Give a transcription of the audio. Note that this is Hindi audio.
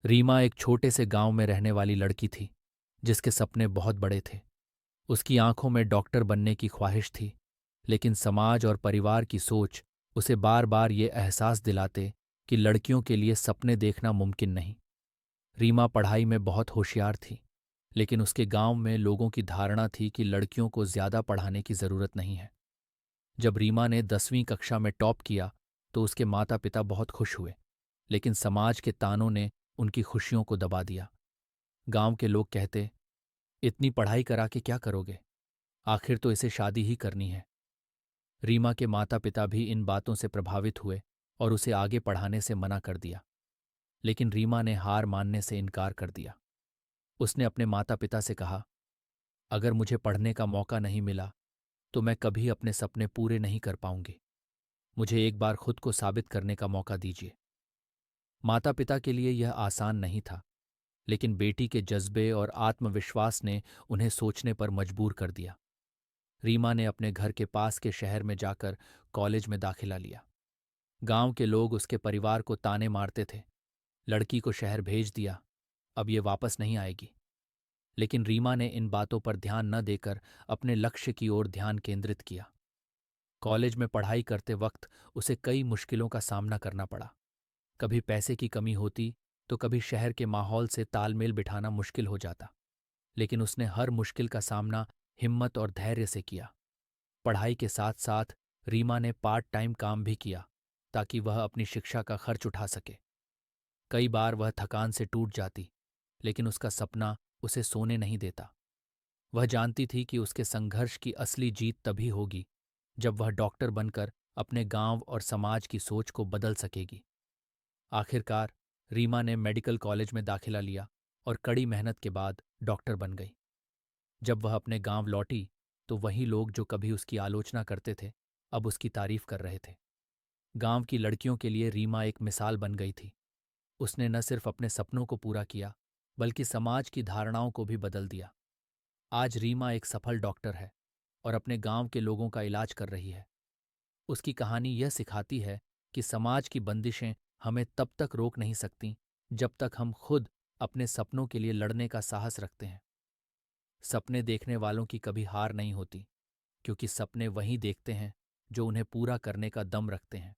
रीमा एक छोटे से गांव में रहने वाली लड़की थी, जिसके सपने बहुत बड़े थे। उसकी आंखों में डॉक्टर बनने की ख्वाहिश थी, लेकिन समाज और परिवार की सोच उसे बार बार ये एहसास दिलाते कि लड़कियों के लिए सपने देखना मुमकिन नहीं। रीमा पढ़ाई में बहुत होशियार थी, लेकिन उसके गांव में लोगों की धारणा थी कि लड़कियों को ज्यादा पढ़ाने की जरूरत नहीं है। जब रीमा ने 10वीं कक्षा में टॉप किया तो उसके माता पिता बहुत खुश हुए, लेकिन समाज के तानों ने उनकी खुशियों को दबा दिया। गांव के लोग कहते, इतनी पढ़ाई करा के क्या करोगे, आखिर तो इसे शादी ही करनी है। रीमा के माता पिता भी इन बातों से प्रभावित हुए और उसे आगे पढ़ाने से मना कर दिया, लेकिन रीमा ने हार मानने से इनकार कर दिया। उसने अपने माता पिता से कहा, अगर मुझे पढ़ने का मौका नहीं मिला तो मैं कभी अपने सपने पूरे नहीं कर पाऊंगी। मुझे एक बार खुद को साबित करने का मौका दीजिए। माता पिता के लिए यह आसान नहीं था, लेकिन बेटी के जज्बे और आत्मविश्वास ने उन्हें सोचने पर मजबूर कर दिया। रीमा ने अपने घर के पास के शहर में जाकर कॉलेज में दाखिला लिया। गांव के लोग उसके परिवार को ताने मारते थे, लड़की को शहर भेज दिया, अब ये वापस नहीं आएगी। लेकिन रीमा ने इन बातों पर ध्यान न देकर अपने लक्ष्य की ओर ध्यान केंद्रित किया। कॉलेज में पढ़ाई करते वक्त उसे कई मुश्किलों का सामना करना पड़ा। कभी पैसे की कमी होती तो कभी शहर के माहौल से तालमेल बिठाना मुश्किल हो जाता, लेकिन उसने हर मुश्किल का सामना हिम्मत और धैर्य से किया। पढ़ाई के साथ साथ रीमा ने पार्ट टाइम काम भी किया, ताकि वह अपनी शिक्षा का खर्च उठा सके। कई बार वह थकान से टूट जाती, लेकिन उसका सपना उसे सोने नहीं देता। वह जानती थी कि उसके संघर्ष की असली जीत तभी होगी जब वह डॉक्टर बनकर अपने गांव और समाज की सोच को बदल सकेगी। आखिरकार रीमा ने मेडिकल कॉलेज में दाखिला लिया और कड़ी मेहनत के बाद डॉक्टर बन गई। जब वह अपने गांव लौटी तो वही लोग जो कभी उसकी आलोचना करते थे, अब उसकी तारीफ कर रहे थे। गांव की लड़कियों के लिए रीमा एक मिसाल बन गई थी। उसने न सिर्फ अपने सपनों को पूरा किया, बल्कि समाज की धारणाओं को भी बदल दिया। आज रीमा एक सफल डॉक्टर है और अपने गांव के लोगों का इलाज कर रही है। उसकी कहानी यह सिखाती है कि समाज की बंदिशें हमें तब तक रोक नहीं सकती जब तक हम खुद अपने सपनों के लिए लड़ने का साहस रखते हैं। सपने देखने वालों की कभी हार नहीं होती, क्योंकि सपने वही देखते हैं जो उन्हें पूरा करने का दम रखते हैं।